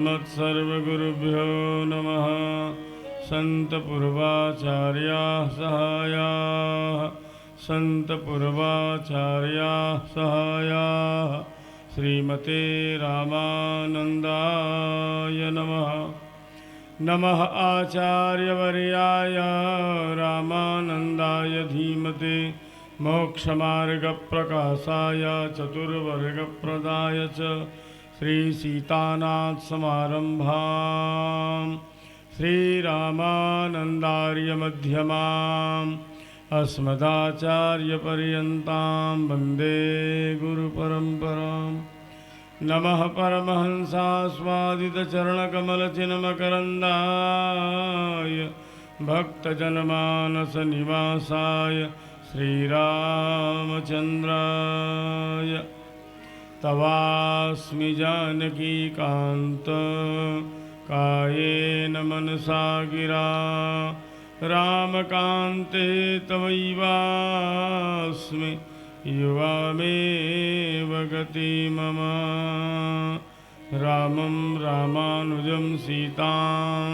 मत्सर्वगुरुभ्यो नमः। सन्तपूर्वाचार्याः सहायाः सन्तपूर्वाचार्याः सहायाः श्रीमते रामानन्दाय नमः। नमः आचार्यवर्याय रामानन्दाय धीमते मोक्षमार्गप्रकाशाय चतुर्वर्गप्रदाय च श्रीसीतानाथ समारंभां श्रीरामानन्दार्यमध्यमाम् अस्मदाचार्यपर्यन्तां वन्दे गुरुपरम्पराम्। नमः परमहंसास्वादितचरणकमलचिन्मकरन्दाय भक्तजनमानसनिवासाय श्रीरामचन्द्राय तवास्मि जानकीकान्त कायेन मनसा गिरा रामकान्ते तवैवास्मि युवामेव गति मम। रामं रामानुजं सीतां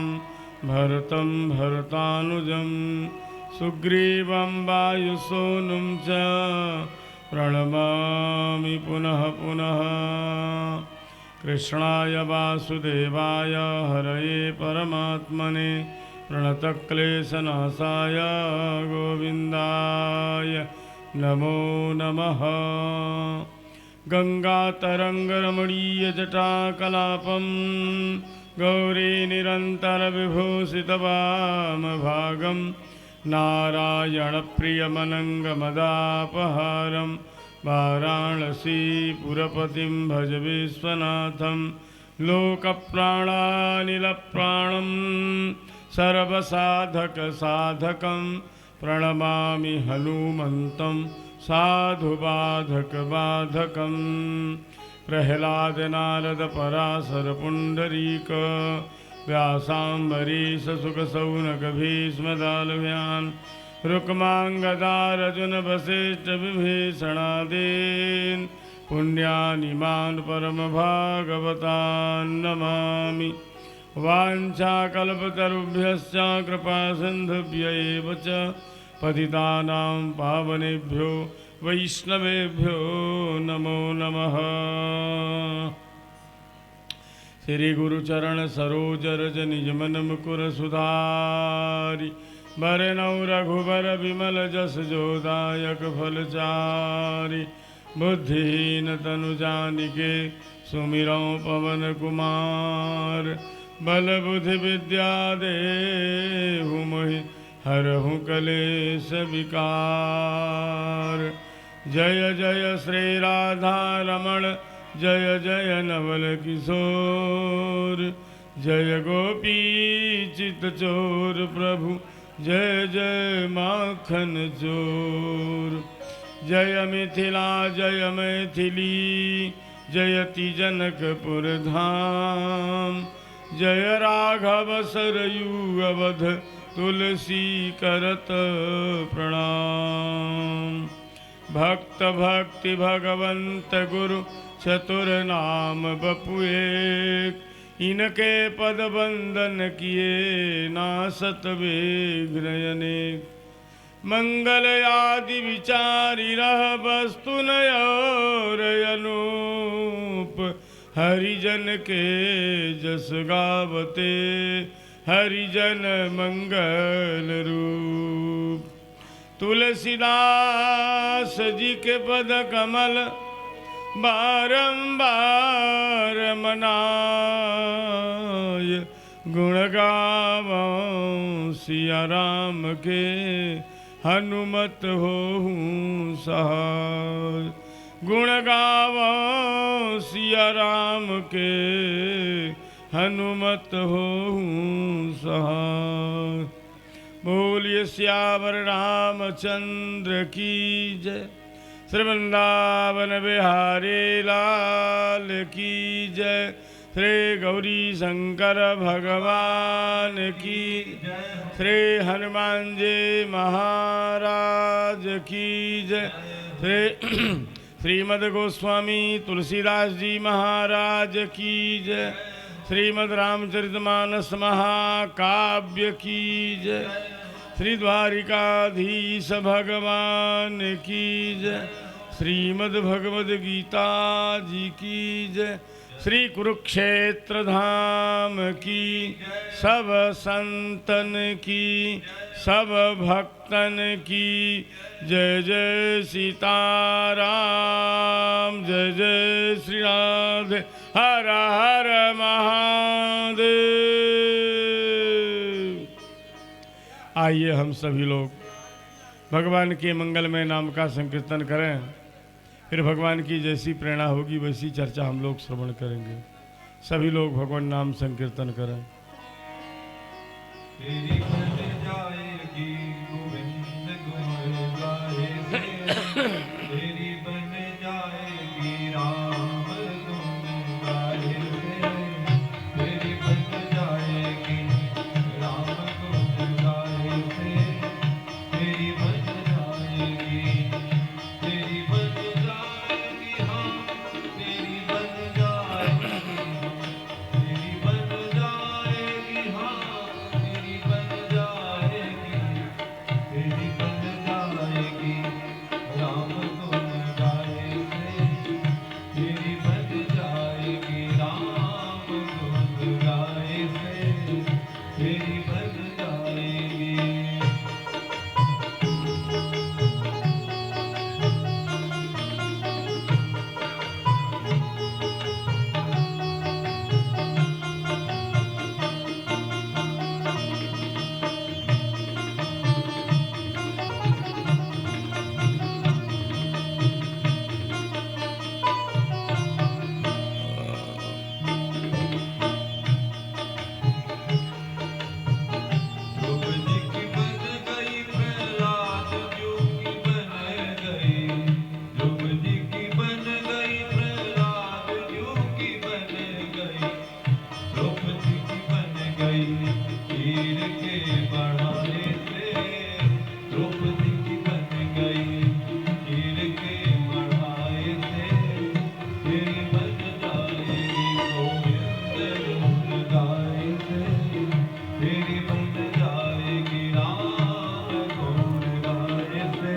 भरतं भरतानुजं सुग्रीवं वायुसूनुं च प्रणमामि पुनः पुनः। कृष्णाय वासुदेवाय हरये परमात्मने प्रणतक्लेशनाशाय गोविन्दाय नमो नमः। गङ्गातरङ्गरमणीयजटाकलापं गौरीनिरन्तरविभूषितवामभागं नारायणप्रियमनङ्गमदापहारं वाराणसीपुरपतिं भज विश्वनाथं लोकप्राणानिलप्राणं सर्वसाधकसाधकं प्रणमामि हनुमन्तं साधुबाधकबाधकं। प्रह्लादनारदपराशरपुण्डरीक व्यासाम्बरीशसुखसौनकभीष्मदालव्यान् रुक्माङ्गदारजुनवसिष्ठविभीषणादीन् पुण्यानिमान् परमभागवतान् नमामि। वाञ्छाकल्पतरुभ्यश्च कृपासिन्धुभ्य एव च पतितानां पावनेभ्यो वैष्णवेभ्यो नमो नमः। श्री गुरुचरण सरोज रज निज मन मुकुर सुधारि बरनौ रघुबर विमल जस जोदायक फलचारि। बुद्धिहीन तनु जानिके सुमिरौ पवन कुमार बल बुद्धि विद्या देहु मोहि हरहु कलेश विकार। जय जय श्री राधा रमण जय जय नवल किशोर जय गोपी चित चोर प्रभु जय जय माखन चोर। जय मिथिला जय मैथिली जयति जनकपुर धाम। जय राघव सरयू अवध तुलसी करत प्रणाम। भक्त भक्ति भगवंत गुरु चतुर नाम बपु एक। इनके पद बंदन किए नासत विघ्न अनेक। मंगल आदि विचारी रह वस्तु नयोर अनूप। हरिजन के जस गावते हरिजन मंगल रूप। तुलसीदास जी के पद कमल बारंबार मनाय। गुण गावों सिया राम के हनुमत होऊं सहाय। गुण गावों सिया राम के हनुमत होऊं सहाय। बोलिए सियावर रामचंद्र की जय। श्री वृंदावन बिहारी लाल की जय। श्री गौरी शंकर भगवान की जय। श्री हनुमान जी महाराज की जय। श्री श्रीमद् गोस्वामी तुलसीदास जी महाराज की जय। श्रीमद् रामचरितमानस महाकाव्य की जय। श्री द्वारिकाधीश भगवान की जय। श्रीमद् भगवद गीता जी की जय। श्री कुरुक्षेत्र धाम की सब संतन की सब भक्तन की जय जय सीताराम जय जय श्री राधे हर हर महादेव। आइए हम सभी लोग भगवान के मंगलमय नाम का संकीर्तन करें। फिर भगवान की जैसी प्रेरणा होगी वैसी चर्चा हम लोग श्रवण करेंगे। सभी लोग भगवान नाम संकीर्तन करें। तेरी बन जाएगी गोविंद गुण गाए से, तेरी बन जाएगी राम गुण गाए से, तेरी बन जाएगी राम गुण गाए से, तेरी बन जाएगी, तेरी बन जाएगी हाँ, तेरी बन जाएगी, तेरी बन जाएगी हाँ, तेरी बन जाएगी, तेरी बन जाएगी राम गुण गाए से, तेरी बन जाएगी राम गुण गाए से, तेरी बन जाएगी। द्रौपदी की बन गई प्रहलाद जो की बन गई, द्रौपदी की बन गई प्रहलाद जो की बन गई, द्रौपदी की बन गई तीर के बढ़ाने से, द्रौपदी की बन गई तीर के बढ़ाए से, तेरी बन जाएगी गोविंद गुण गाए से, तेरी बन जाएगी राम गुण गाए से,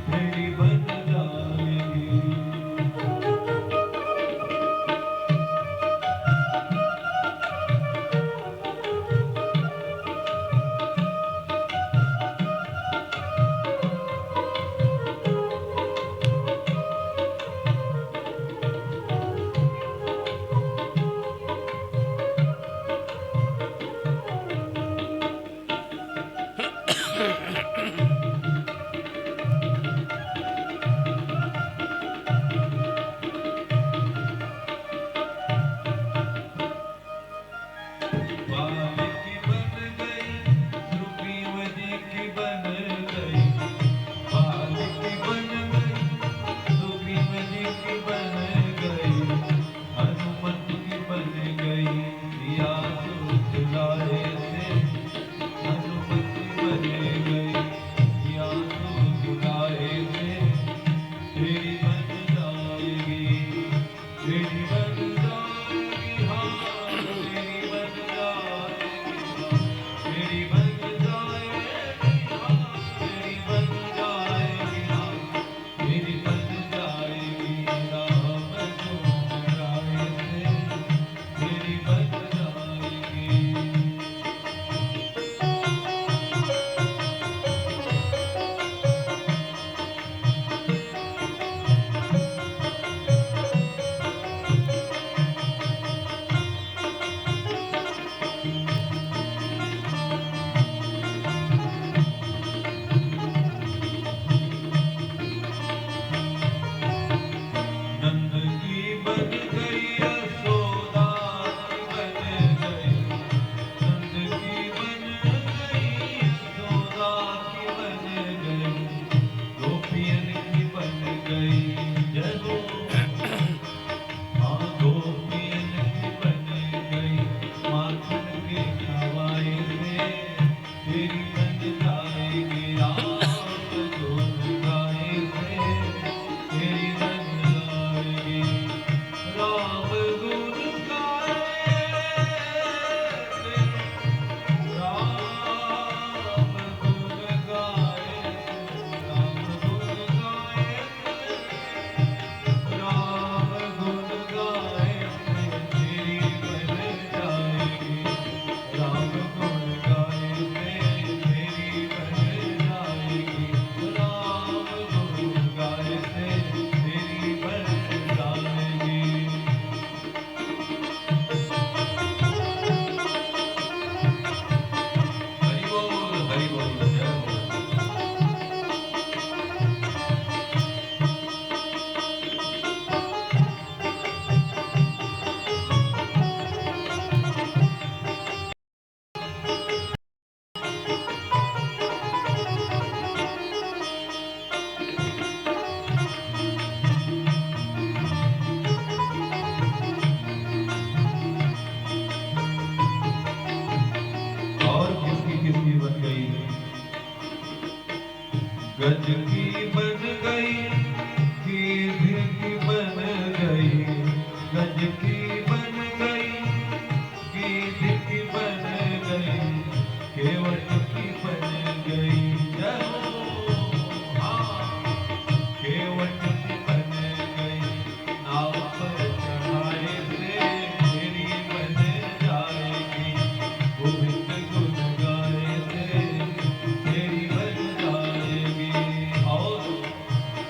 तेरी बन जाएगी। बाली की बन गई, सुग्रीवजी की बन गई, बाली की बन गई, सुग्रीवजी की बन गई, हनुमत की बन गई, सिया सुलाए से, हनुमत की बन गई, सिया सुलाए से, तेरी बन जाएगी, तेरी बन जाएगी हाँ, तेरी बन जाएगी, तेरी बन जाएगी हाँ, तेरी बन जाएगी हाँ, तेरी बन जाएगी राम गुण गाए से, तेरी बन जाएगी। गज की बन गई गिद्ध की बन गई गज की बन गई गिद्ध की बन गई केवट की बन गई जय हो हाँ केवट की बन गई नाव पर चढ़ाए से तेरी बन जाएगी गोविंद गुण गाए से तेरी बन जाएगी और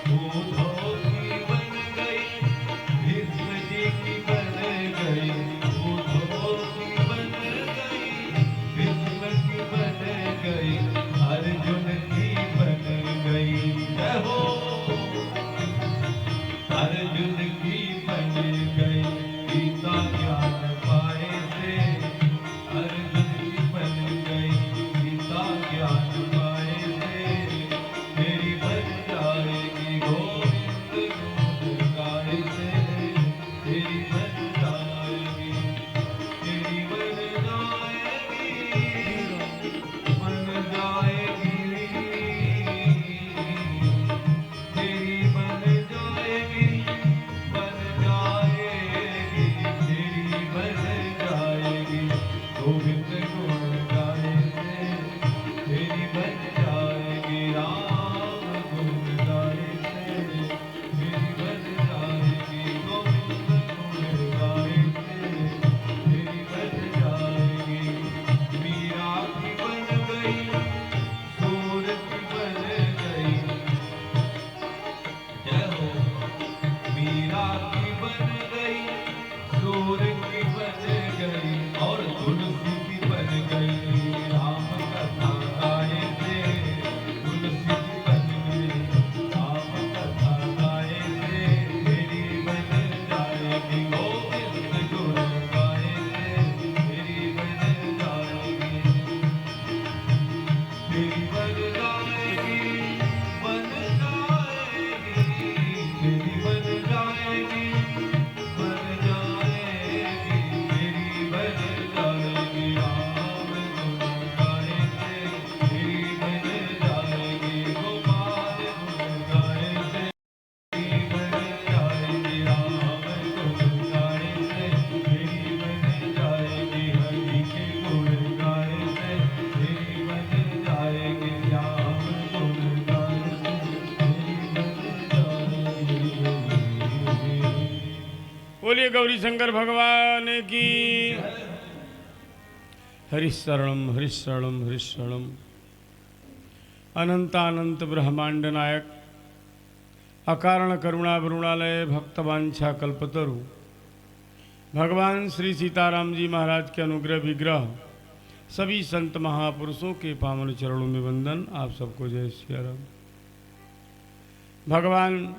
दूधों की बन गई भीष्म जी की बन गई दूधों की बन गई भीष्म की बन गई अर्जुन की बन गई जय हो अर्जुन की बन गई गीता ज्ञान पाए से अर्जुन की बन गई गीता ज्ञान पाए से तेरी बन जाएगी गोविंद गुण गाए से तेरी बन जाएगी तेरी बन जाएगी बन जाएगी तेरी बन जाएगी बन जाएगी तेरी बन जाएगी गोविंद गुण गाए से तेरी बन जाएगी राम गुण गाए से तेरी बन जाएगी गोविंद गुण गाए से तेरी बन जाएगी मीरा की बन गई सूर की बन गई जय हो मीरा की बन गई सूर की बन गई और तुलसी की बन गई राम कथा गाए से तुलसी की बन गई राम कथा गाए से तेरी बन जाएगी गोविंद गुण गाए से तेरी बन जाएगी तेरी बन जाएगी बन जाएगी तेरी बन जाएगी बन जाएगी तेरी बन जाएगी राम गुण गाए से तेरी बन जाएगी गोपाल गुण गाए से तेरी बन जाएगी राम गुण गाए से तेरी बन जाएगी हरि के गुण गाए से तेरी बन जाएगी श्याम गुण गाए से तेरी बन जाएगी बोलिए गौरी शंकर भगवान की हरिशरणम हरिशरणम हरिशरणम अनंतानंत ब्रह्मांड नायक अकारण करुणा वरुणालय भक्तवांछा कल्पतरु भगवान श्री सीताराम जी महाराज के अनुग्रह विग्रह सभी संत महापुरुषों के पावन चरणों में वंदन। आप सबको जय श्री राम। भगवान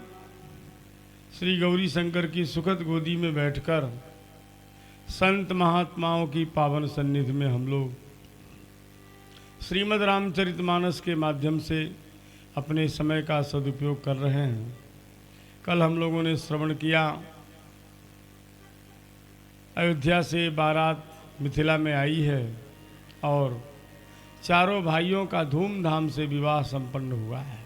श्री गौरी शंकर की सुखद गोदी में बैठकर संत महात्माओं की पावन सन्निधि में हम लोग श्रीमद् रामचरितमानस के माध्यम से अपने समय का सदुपयोग कर रहे हैं। कल हम लोगों ने श्रवण किया, अयोध्या से बारात मिथिला में आई है और चारों भाइयों का धूमधाम से विवाह संपन्न हुआ है।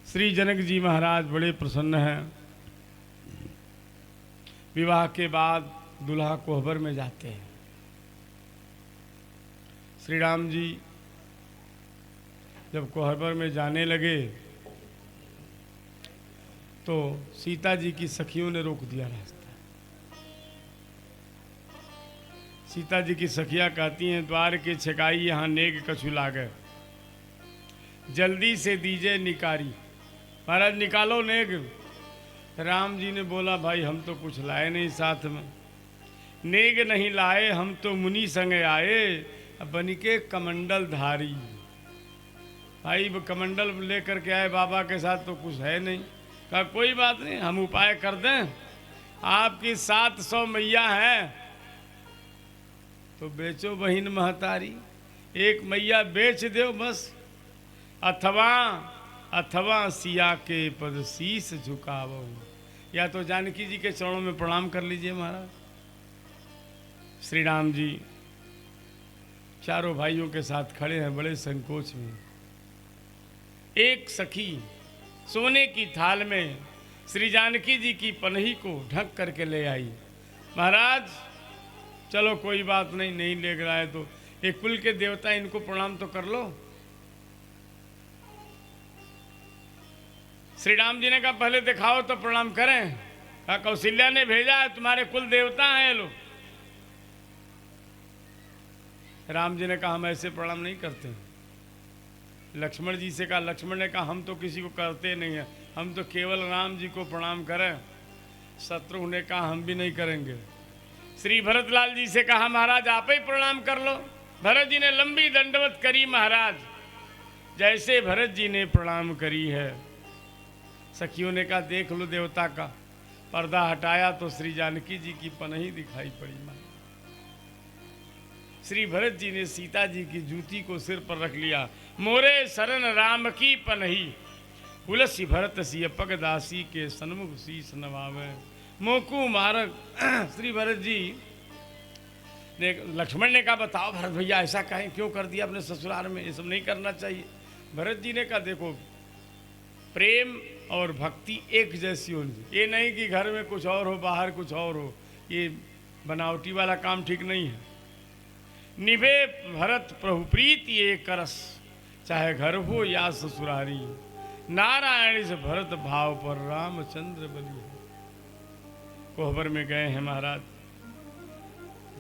श्री जनक जी महाराज बड़े प्रसन्न हैं। विवाह के बाद दुल्हा कोहबर में जाते हैं। श्री राम जी जब कोहबर में जाने लगे तो सीता जी की सखियों ने रोक दिया रास्ता। सीता जी की सखियां कहती हैं, द्वार के छकाई यहाँ नेग कछु लागे, जल्दी से दीजिए निकारी। महाराज निकालो नेग। राम जी ने बोला, भाई हम तो कुछ लाए नहीं साथ में, नेग नहीं लाए, हम तो मुनि संग आए बनिके कमंडल धारी। भाई कमंडल लेकर के आए बाबा के साथ तो कुछ है नहीं। कहा कोई बात नहीं, हम उपाय कर दें, आपकी 700 मैया हैं तो बेचो बहिन महतारी, एक मैया बेच दो बस, अथवा सिया के पद शीस झुकावो। या तो जानकी जी के चरणों में प्रणाम कर लीजिए महाराज। श्री राम जी चारों भाइयों के साथ खड़े हैं बड़े संकोच में। एक सखी सोने की थाल में श्री जानकी जी की पनही को ढक करके ले आई। महाराज चलो कोई बात नहीं, नहीं ले रहा है तो एक कुल के देवता, इनको प्रणाम तो कर लो। श्री राम जी ने कहा पहले दिखाओ तो प्रणाम करें। कहा कौशल्या ने भेजा है, तुम्हारे कुल देवता हैं लोग। राम जी ने कहा हम ऐसे प्रणाम नहीं करते। लक्ष्मण जी से कहा, लक्ष्मण ने कहा हम तो किसी को करते नहीं हैं, हम तो केवल राम जी को प्रणाम करें। शत्रुघ्न ने कहा हम भी नहीं करेंगे। श्री भरतलाल जी से कहा महाराज आप ही प्रणाम कर लो। भरत जी ने लंबी दंडवत करी। महाराज जैसे भरत जी ने प्रणाम करी है, सखियों ने कहा देख लो देवता का। पर्दा हटाया तो श्री जानकी जी की पनही दिखाई पड़ी। मां श्री भरत जी ने सीता जी की जूती को सिर पर रख लिया। मोरे शरण राम की पनही, तुलसी भरत सिय पग दासी के सन्मुख शीस नवावे। मोकू मारक श्री भरत जी ने, लक्ष्मण ने कहा बताओ भरत भैया ऐसा कहें क्यों कर दिया अपने ससुराल में, ये सब नहीं करना चाहिए। भरत जी ने कहा देखो प्रेम और भक्ति एक जैसी होनी चाहिए, ये नहीं कि घर में कुछ और हो बाहर कुछ और हो, ये बनावटी वाला काम ठीक नहीं है। निभे भरत प्रभु प्रीति एक करस, चाहे घर हो या ससुरारी। नारायण से भरत भाव पर रामचंद्र बलि। कोहबर में गए हैं महाराज।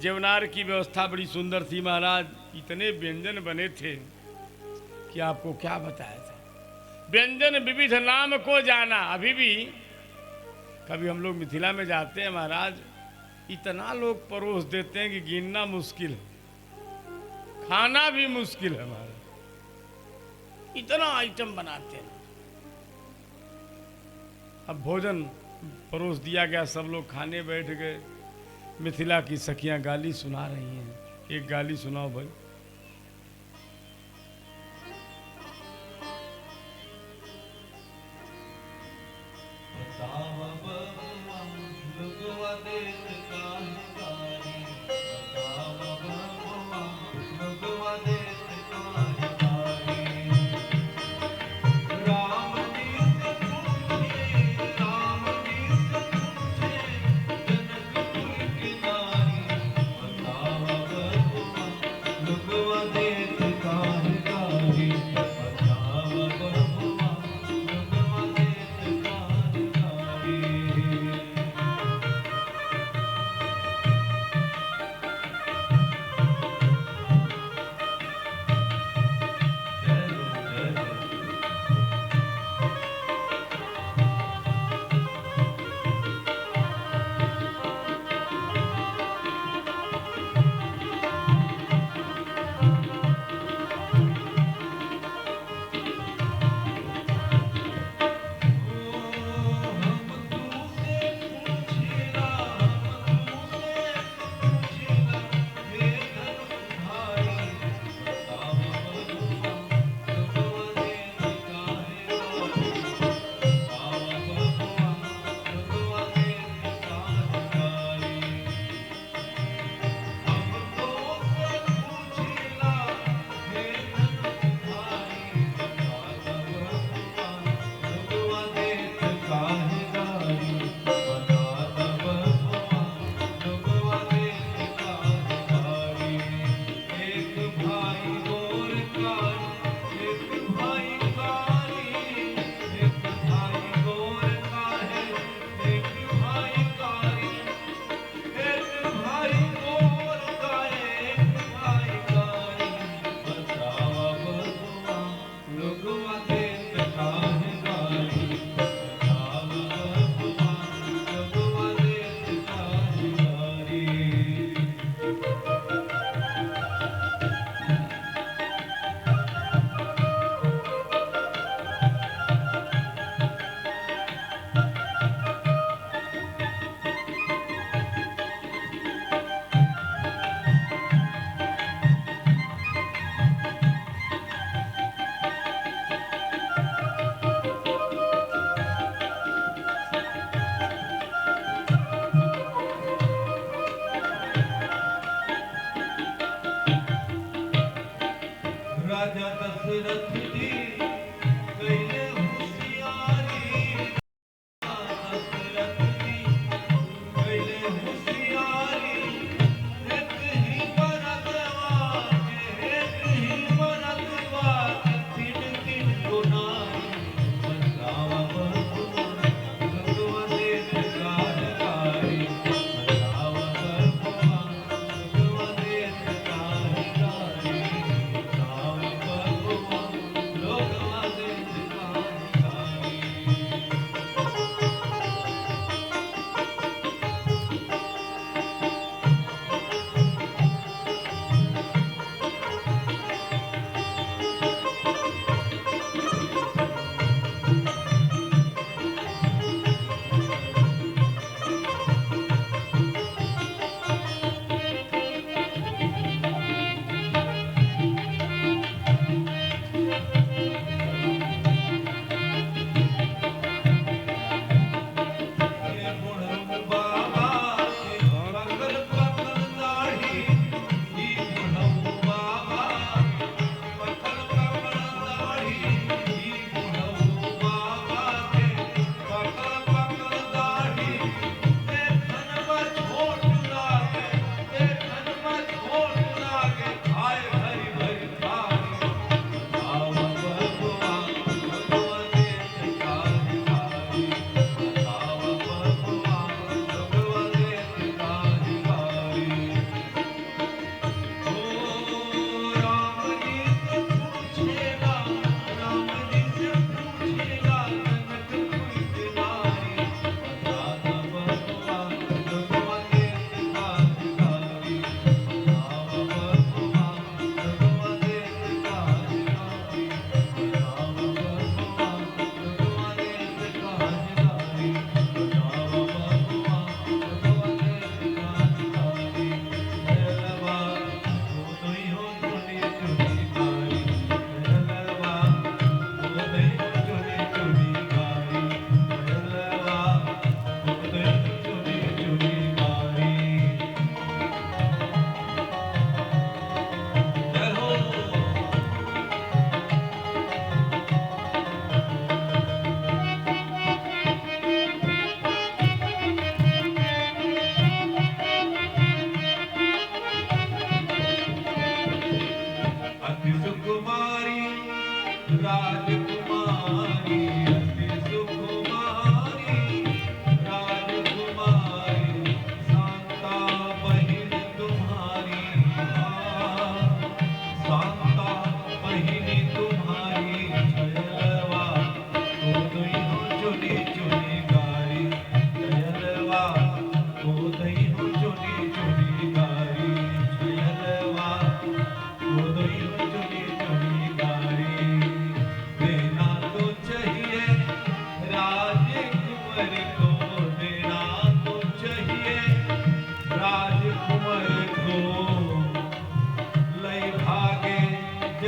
जेवनार की व्यवस्था बड़ी सुंदर थी महाराज, इतने व्यंजन बने थे कि आपको क्या बताया था। व्यंजन विविध नाम को जाना। अभी भी कभी हम लोग मिथिला में जाते हैं महाराज, इतना लोग परोस देते हैं कि गिनना मुश्किल है, खाना भी मुश्किल है महाराज, इतना आइटम बनाते हैं। अब भोजन परोस दिया गया, सब लोग खाने बैठ गए। मिथिला की सखियां गाली सुना रही हैं। एक गाली सुनाओ भाई। राजा दशरथ जी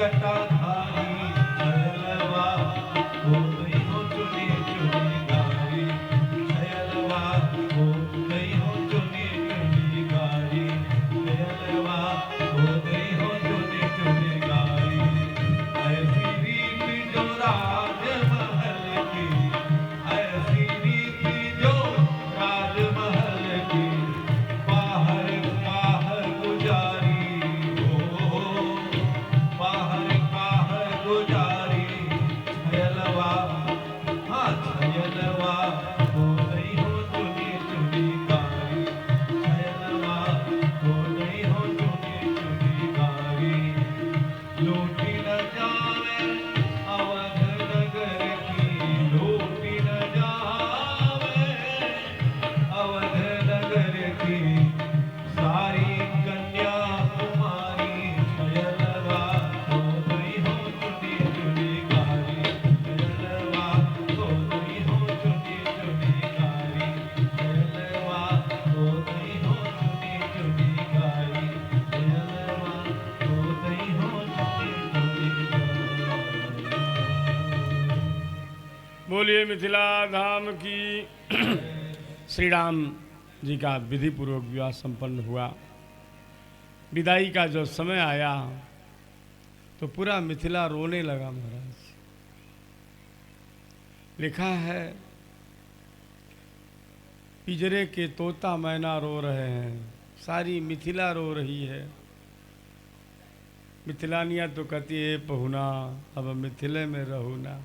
जटाधारी छयलवा हो गई हो चुनी चुनी गारी छयलवा हो गई हो चुनी चुनी गारी छयलवा हो गई हो चुनी चुनी गारी ऐसी रीति जो राजमहल की ऐसी रीति जो राजमहल की बाहर बाहर गुजारी हो बाहर बाहर गुजारी छयलवा हाँ छयलवा हो गई हो चुनी चुनी गारी छयलवा हो गई हो चुनी चुनी गारी लूटी न जावे अवध नगर की लूटी न जावे अवध नगर की सारी कन्या कुमारी छयलवा हो गई हो चुनी चुनी गारी छयलवा हो गई हो चुनी चुनी गारी छयलवा हो गई हो चुनी चुनी गारी छयलवा हो गई हो चुनी चुनी गारी। बोलिए मिथिला धाम की। श्री राम जी का विधि पूर्वक विवाह संपन्न हुआ। विदाई का जो समय आया तो पूरा मिथिला रोने लगा महाराज। लिखा है पिंजरे के तोता मैना रो रहे हैं, सारी मिथिला रो रही है। मिथिलानिया तो कहती है पहुना अब मिथिले में रहू ना।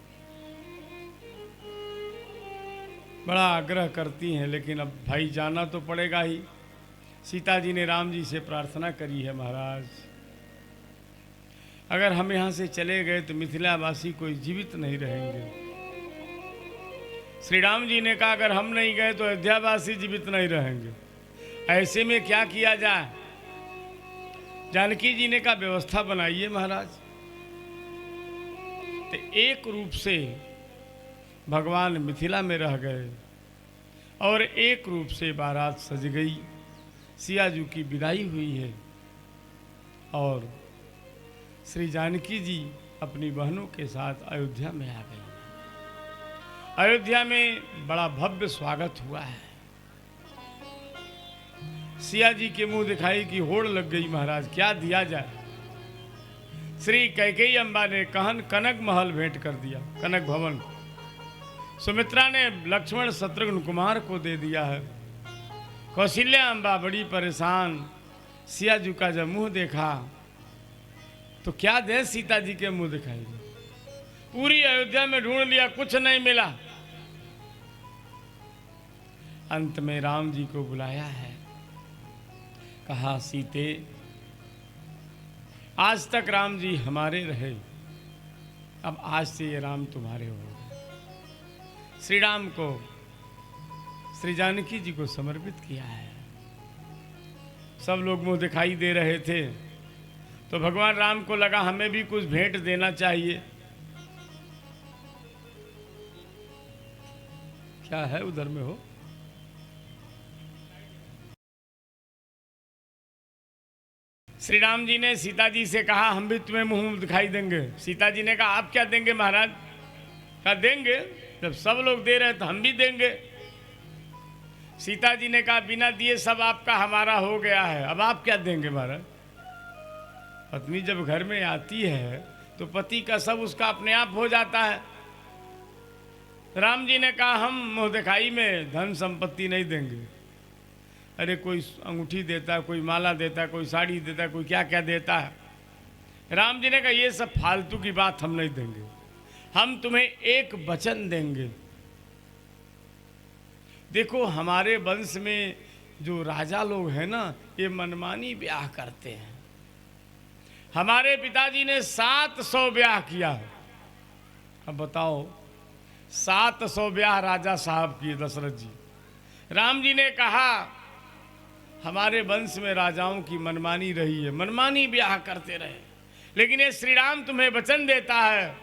बड़ा आग्रह करती हैं, लेकिन अब भाई जाना तो पड़ेगा ही। सीता जी ने राम जी से प्रार्थना करी है, महाराज अगर हम यहाँ से चले गए तो मिथिलावासी कोई जीवित नहीं रहेंगे। श्री राम जी ने कहा अगर हम नहीं गए तो अयोध्यावासी जीवित नहीं रहेंगे। ऐसे में क्या किया जाए? जानकी जी ने कहा व्यवस्था बनाइए महाराज। तो एक रूप से भगवान मिथिला में रह गए और एक रूप से बारात सज गई। सियाजू की विदाई हुई है और श्री जानकी जी अपनी बहनों के साथ अयोध्या में आ गई। अयोध्या में बड़ा भव्य स्वागत हुआ है। सिया जी के मुंह दिखाई की होड़ लग गई महाराज, क्या दिया जाए। श्री कैकेयी अम्बा ने कहन कनक महल भेंट कर दिया, कनक भवन। सुमित्रा ने लक्ष्मण शत्रुघ्न कुमार को दे दिया है। कौशल्या अम्बा बड़ी परेशान। सियाजू का जब मुंह देखा तो क्या दे सीता जी के मुंह दिखाई। पूरी अयोध्या में ढूंढ लिया, कुछ नहीं मिला। अंत में राम जी को बुलाया है, कहा सीते आज तक राम जी हमारे रहे, अब आज से ये राम तुम्हारे हो। श्री राम को श्री जानकी जी को समर्पित किया है। सब लोग मुंह दिखाई दे रहे थे तो भगवान राम को लगा हमें भी कुछ भेंट देना चाहिए। क्या है उधर में हो? श्री राम जी ने सीता जी से कहा हम भी तुम्हें मुंह दिखाई देंगे। सीता जी ने कहा आप क्या देंगे महाराज? कहा देंगे, जब सब लोग दे रहे हैं तो हम भी देंगे। सीता जी ने कहा बिना दिए सब आपका हमारा हो गया है, अब आप क्या देंगे महाराज? पत्नी जब घर में आती है तो पति का सब उसका अपने आप हो जाता है। राम जी ने कहा हम मुंह दिखाई में धन संपत्ति नहीं देंगे। अरे कोई अंगूठी देता है, कोई माला देता है, कोई साड़ी देता है, कोई क्या क्या देता है। राम जी ने कहा ये सब फालतू की बात हम नहीं देंगे, हम तुम्हें एक वचन देंगे। देखो हमारे वंश में जो राजा लोग हैं ना, ये मनमानी ब्याह करते हैं। हमारे पिताजी ने 700 ब्याह किया है। अब बताओ 700 ब्याह राजा साहब किए दशरथ जी। राम जी ने कहा हमारे वंश में राजाओं की मनमानी रही है, मनमानी ब्याह करते रहे, लेकिन ये श्री राम तुम्हें वचन देता है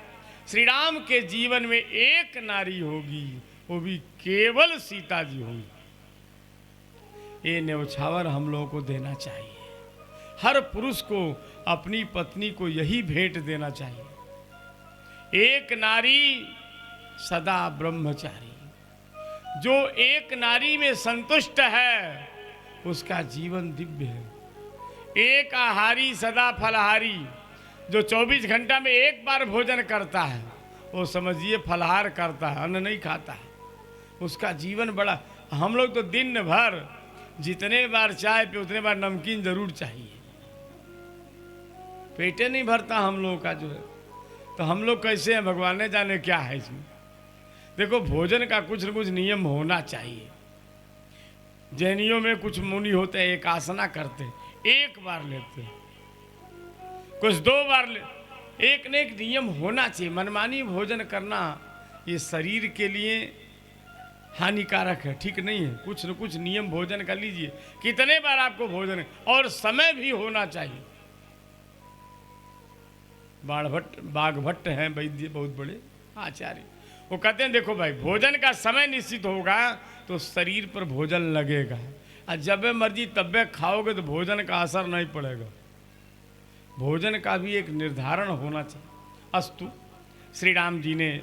श्री राम के जीवन में एक नारी होगी, वो भी केवल सीता जी होंगी। ये न्यौछावर हम लोगों को देना चाहिए। हर पुरुष को अपनी पत्नी को यही भेंट देना चाहिए। एक नारी सदा ब्रह्मचारी। जो एक नारी में संतुष्ट है उसका जीवन दिव्य है। एक आहारी सदा फलहारी। जो 24 घंटा में एक बार भोजन करता है वो समझिए फलहार करता है, अन्न नहीं खाता है, उसका जीवन बड़ा। हम लोग तो दिन भर जितने बार चाय पे उतने बार नमकीन जरूर चाहिए, पेटे नहीं भरता हम लोगों का जो है। तो हम लोग कैसे हैं भगवान ने जाने क्या है इसमें। देखो भोजन का कुछ न कुछ नियम होना चाहिए। जैनियों में कुछ मुनि होते हैं एक आसना करते, एक बार लेते, कुछ 2 बार ले, एक न एक नियम होना चाहिए। मनमानी भोजन करना ये शरीर के लिए हानिकारक है, ठीक नहीं है। कुछ न कुछ नियम भोजन कर लीजिए। कितने बार आपको भोजन और समय भी होना चाहिए। बाघभट्ट हैं वैद्य, बहुत बड़े आचार्य, वो कहते हैं देखो भाई भोजन का समय निश्चित होगा तो शरीर पर भोजन लगेगा, और जब मर्जी तब खाओगे तो भोजन का असर नहीं पड़ेगा। भोजन का भी एक निर्धारण होना चाहिए। अस्तु, श्री राम जी ने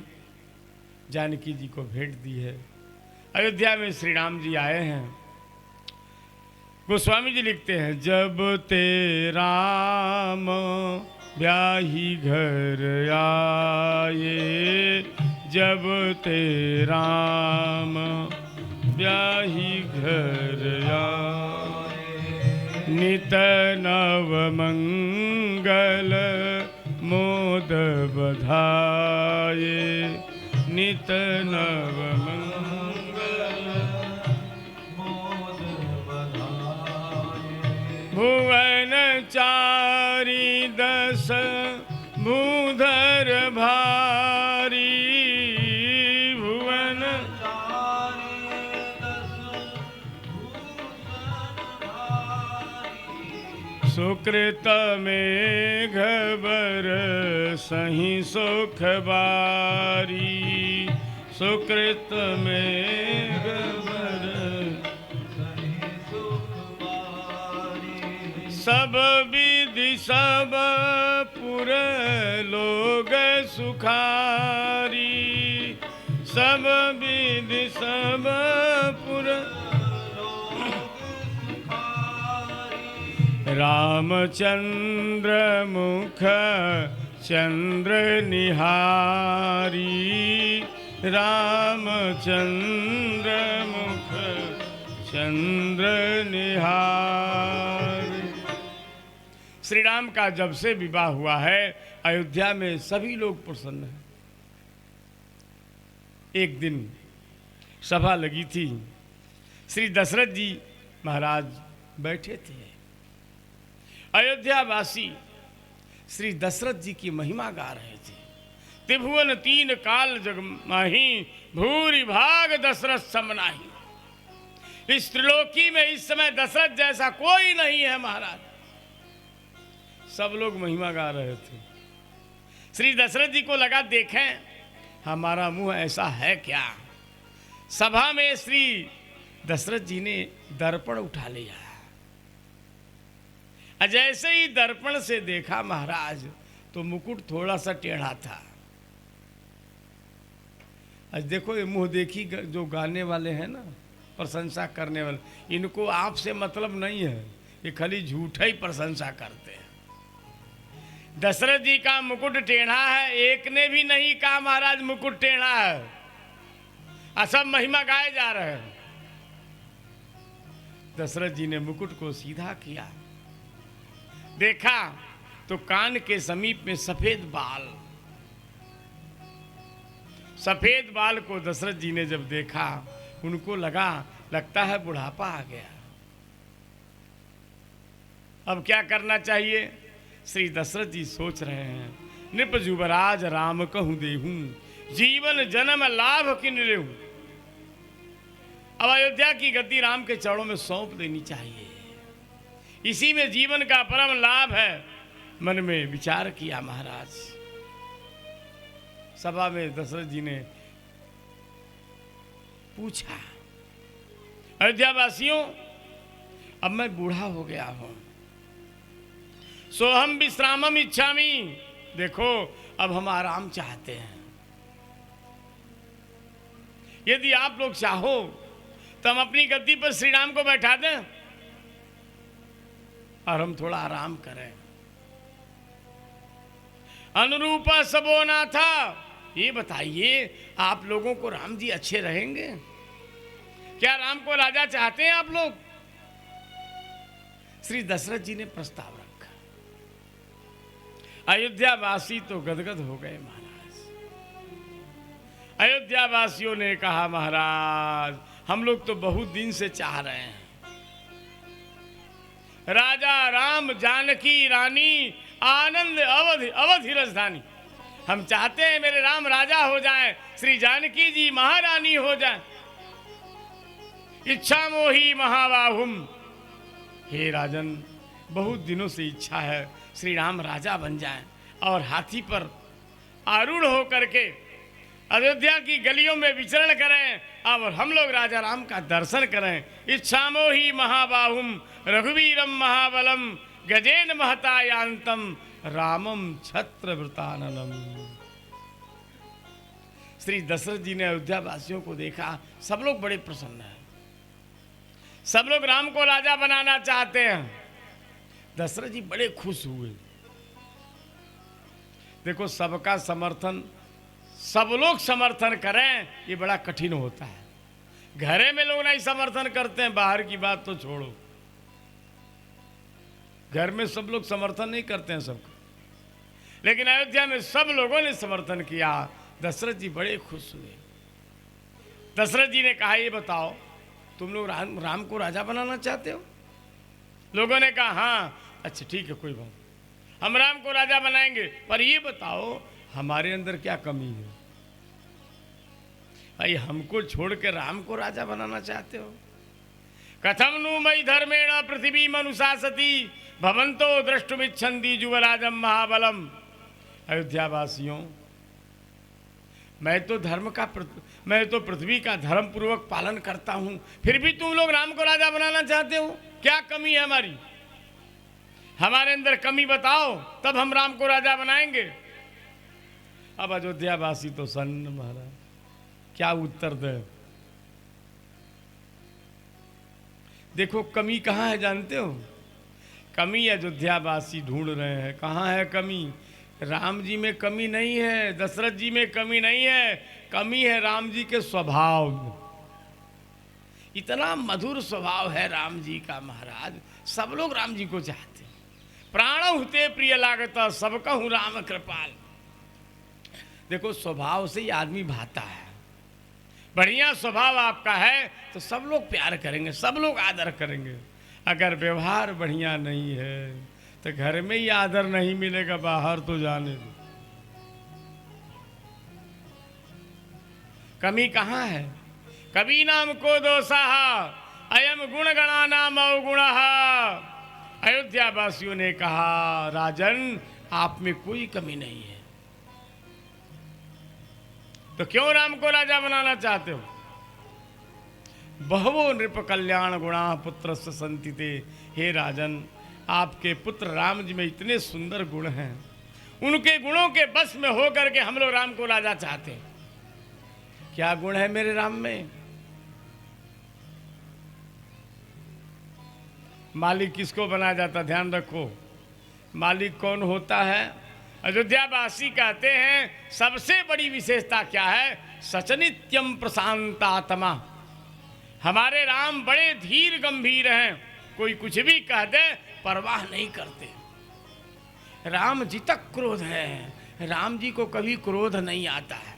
जानकी जी को भेंट दी है। अयोध्या में श्री राम जी आए हैं। गोस्वामी जी लिखते हैं, जब ते राम ब्याही घर आए, जब ते राम ब्याही घर आए, नित नव मंगल मोद बधाए, नित नव मंगल मोद बधाए। भुवन चारी 10 भूधर भारी, भुवन सुकृत में घबर सही सुख बारी, सुकृत में घबर सब विधि सब पुर लोग सुखारी, सब विधि सब पुर रामचंद्र मुख चंद्र निहारी, रामचंद्र मुख चंद्र निहारी। श्री राम का जब से विवाह हुआ है अयोध्या में सभी लोग प्रसन्न हैं। एक दिन सभा लगी थी, श्री दशरथ जी महाराज बैठे थे। अयोध्यावासी श्री दशरथ जी की महिमा गा रहे थे। त्रिभुवन 3 काल जग माही, भूरि भाग दशरथ सम नाही। इस त्रिलोकी में इस समय दशरथ जैसा कोई नहीं है महाराज। सब लोग महिमा गा रहे थे। श्री दशरथ जी को लगा देखें हमारा मुंह ऐसा है क्या। सभा में श्री दशरथ जी ने दर्पण उठा लिया। जैसे ही दर्पण से देखा महाराज तो मुकुट थोड़ा सा टेढ़ा था। आज देखो ये मुंह देखी जो गाने वाले हैं ना, प्रशंसा करने वाले, इनको आपसे मतलब नहीं है, ये खाली झूठा ही प्रशंसा करते हैं। दशरथ जी का मुकुट टेढ़ा है, एक ने भी नहीं कहा महाराज मुकुट टेढ़ा है, और सब महिमा गाए जा रहे हैं। दशरथ जी ने मुकुट को सीधा किया, देखा तो कान के समीप में सफेद बाल। सफेद बाल को दशरथ जी ने जब देखा उनको लगता है बुढ़ापा आ गया। अब क्या करना चाहिए। श्री दशरथ जी सोच रहे हैं, नृप जुबराज राम कहूं देहूं, जीवन जन्म लाभ किन लेहूं। अब अयोध्या की गद्दी राम के चरणों में सौंप देनी चाहिए, इसी में जीवन का परम लाभ है। मन में विचार किया महाराज। सभा में दशरथ जी ने पूछा, अयोध्या वासियों अब मैं बूढ़ा हो गया हूं, सोहम विश्रामम इच्छामि। देखो अब हम आराम चाहते हैं। यदि आप लोग चाहो तो हम अपनी गद्दी पर श्री राम को बैठा दें और हम थोड़ा आराम करें। अनुरूपा सबो ना था। ये बताइए आप लोगों को राम जी अच्छे रहेंगे? क्या राम को राजा चाहते हैं आप लोग? श्री दशरथ जी ने प्रस्ताव रखा। अयोध्या वासी तो गदगद हो गए महाराज। अयोध्या वासियों ने कहा महाराज हम लोग तो बहुत दिन से चाह रहे हैं राजा राम जानकी रानी आनंद अवधि अवधि राजधानी। हम चाहते हैं मेरे राम राजा हो जाए, श्री जानकी जी महारानी हो जाए। इच्छा मोही महाबाहुम। हे राजन बहुत दिनों से इच्छा है श्री राम राजा बन जाएं और हाथी पर आरूढ़ होकर के अयोध्या की गलियों में विचरण करें और हम लोग राजा राम का दर्शन करें। इच्छामो ही महाबाहुम रघुवीरम महाबलम गजेन महतायांतम रामम छत्रवृताननम। श्री दशरथ जी ने अयोध्या वासियों को देखा, सब लोग बड़े प्रसन्न हैं, सब लोग राम को राजा बनाना चाहते हैं। दशरथ जी बड़े खुश हुए। देखो सबका समर्थन सब लोग समर्थन करें ये बड़ा कठिन होता है। घरे में लोग नहीं समर्थन करते हैं, बाहर की बात तो छोड़ो, घर में सब लोग समर्थन नहीं करते हैं सबका, लेकिन अयोध्या में सब लोगों ने समर्थन किया। दशरथ जी बड़े खुश हुए। दशरथ जी ने कहा ये बताओ तुम लोग राम को राजा बनाना चाहते हो? लोगों ने कहा हाँ। अच्छा ठीक है कोई बात, हम राम को राजा बनाएंगे, पर ये बताओ हमारे अंदर क्या कमी है? भाई हमको छोड़ के राम को राजा बनाना चाहते हो? कथम नु मई धर्मेण पृथ्वी मनुशासती भवंतो द्रष्टुमिच्छन्ति जुवराजम महाबलम। अयोध्या वासियों मैं तो पृथ्वी का धर्म पूर्वक पालन करता हूं, फिर भी तुम लोग राम को राजा बनाना चाहते हो? क्या कमी है हमारी? हमारे अंदर कमी बताओ तब हम राम को राजा बनाएंगे। अब अयोध्या वासी तो सन्न महाराज, क्या उत्तर दे? देखो कमी कहाँ है जानते हो? कमी अयोध्या वासी ढूंढ रहे हैं। कहाँ है कमी? राम जी में कमी नहीं है, दशरथ जी में कमी नहीं है, कमी है राम जी के स्वभाव में। इतना मधुर स्वभाव है राम जी का महाराज, सब लोग राम जी को चाहते हैं। प्राण हुते प्रिय लागता सब कहूँ राम कृपाल। देखो स्वभाव से ही आदमी भाता है। बढ़िया स्वभाव आपका है तो सब लोग प्यार करेंगे, सब लोग आदर करेंगे। अगर व्यवहार बढ़िया नहीं है तो घर में ही आदर नहीं मिलेगा, बाहर तो जाने दो। कमी कहाँ है? कभी नाम को दोषा अयम गुण गणा नाम अवगुण। अयोध्या वासियों ने कहा राजन आप में कोई कमी नहीं है, तो क्यों राम को राजा बनाना चाहते हो? बहवो नृप कल्याण गुणा पुत्र संतिते। हे राजन आपके पुत्र राम जी में इतने सुंदर गुण हैं, उनके गुणों के बस में होकर के हम लोग राम को राजा चाहते हैं। क्या गुण है मेरे राम में? मालिक किसको बनाया जाता? ध्यान रखो, मालिक कौन होता है? अयोध्या वासी कहते हैं सबसे बड़ी विशेषता क्या है? सचनित्यम प्रशांतात्मा। हमारे राम बड़े धीर गंभीर हैं, कोई कुछ भी कह दे परवाह नहीं करते। राम जी तक क्रोध है, राम जी को कभी क्रोध नहीं आता है।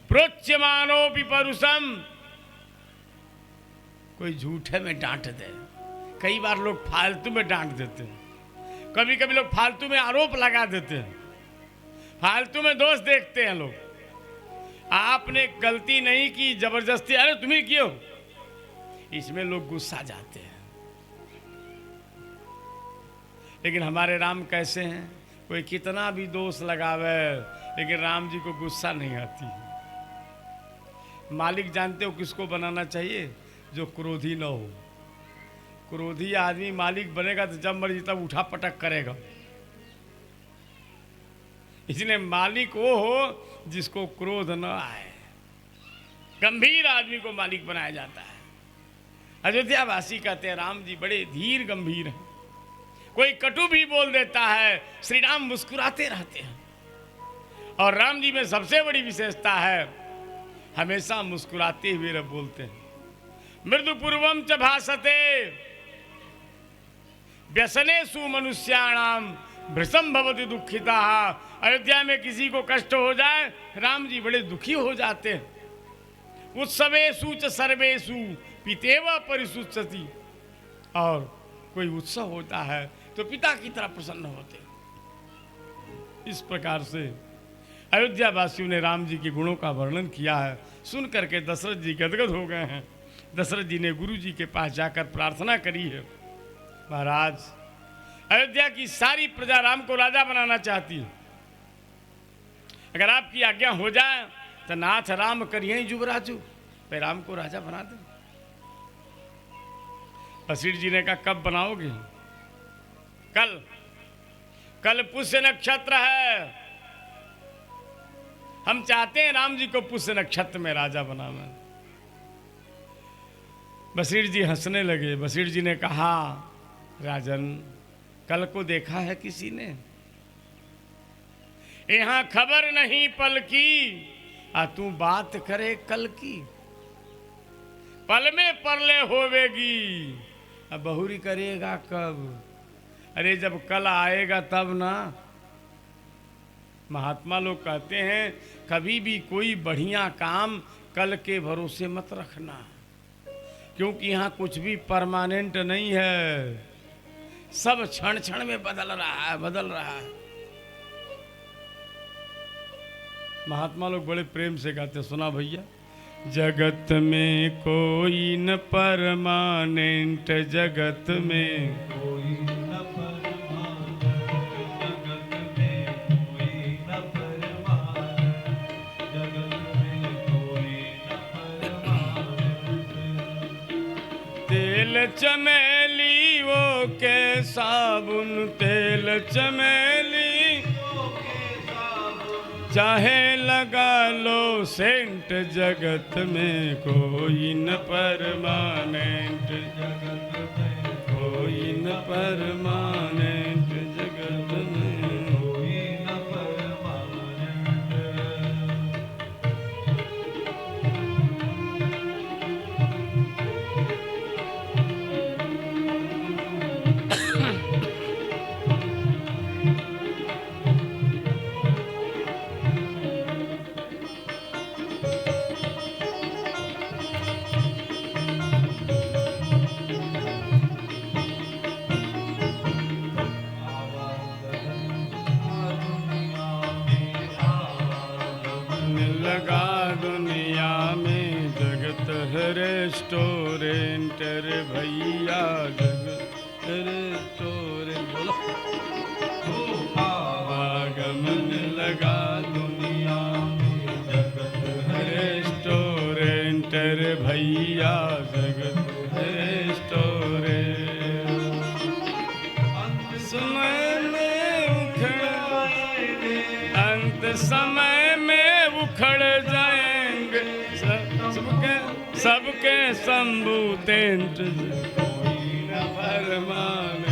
प्रोच्यमानोपि परुषम। कोई झूठे में डांट दे, कई बार लोग फालतू में डांट देते हैं, कभी कभी लोग फालतू में आरोप लगा देते हैं, फालतू में दोष देखते हैं लोग। आपने गलती नहीं की, जबरदस्ती अरे तुम्हें क्यों, इसमें लोग गुस्सा जाते हैं। लेकिन हमारे राम कैसे हैं? कोई कितना भी दोष लगावे लेकिन राम जी को गुस्सा नहीं आती। मालिक जानते हो किसको बनाना चाहिए? जो क्रोधी न हो। क्रोधी आदमी मालिक बनेगा तो जब मर्जी तब उठा पटक करेगा। इसलिए मालिक वो हो जिसको क्रोध न आए। गंभीर आदमी को मालिक बनाया जाता है। अयोध्या वासी कहते हैं राम जी बड़े धीर गंभीर हैं। कोई कटु भी बोल देता है, श्री राम मुस्कुराते रहते हैं। और राम जी में सबसे बड़ी विशेषता है, हमेशा मुस्कुराते हुए रब बोलते हैं। मृदु पूर्वम च भासते व्यसनेषु मनुष्याणाम भृशम भवति दुखिता। अयोध्या में किसी को कष्ट हो जाए, राम जी बड़े दुखी हो जाते हैं। उत्सवेषु च सर्वेषु पितेव परिशुच्यति। और कोई उत्सव होता है तो पिता की तरह प्रसन्न होते। इस प्रकार से अयोध्या वासियों ने राम जी के गुणों का वर्णन किया है। सुन करके दशरथ जी गदगद हो गए हैं। दशरथ जी ने गुरु जी के पास जाकर प्रार्थना करी है, महाराज अयोध्या की सारी प्रजा राम को राजा बनाना चाहती है। अगर आपकी आज्ञा हो जाए तो नाथ राम करिए युवराजू, तो राम को राजा बना दे। वशिष्ठ जी ने कहा कब बनाओगे? कल पुष्य नक्षत्र है। हम चाहते हैं राम जी को पुष्य नक्षत्र में राजा बनाना। वशिष्ठ जी हंसने लगे। वशिष्ठ जी ने कहा राजन, कल को देखा है किसी ने? यहां खबर नहीं पल की, तू बात करे कल की। पल में परले होवेगी, अब बहुरी करेगा कब? अरे जब कल आएगा तब ना। महात्मा लोग कहते हैं कभी भी कोई बढ़िया काम कल के भरोसे मत रखना, क्योंकि यहाँ कुछ भी परमानेंट नहीं है। सब क्षण क्षण में बदल रहा है। महात्मा लोग बड़े प्रेम से गाते, सुना भैया। जगत में कोई न परमानेंट, जगत में कोई न परमानेंट, जगत में कोई न परमानेंट, जगत में कोई न परमानेंट। तेल चमेली वो के साबुन, तेल चमेली चाहे लगा लो सेंट, जगत में कोई न परमानेंट, जगत में कोई न परमानेंट, जगत में कोई न परमानेंट। रेस्टोरेंट रे भैया, जगत रेस्टोरेंट बोलो। आवागमन लगा दुनिया में, जगत रेस्टोरेंट रे भैया, जगत रेस्टोरेंट। अंत समय में उखड़ जाएंगे सबके शंभू टेंट, कोई न परमानेंट।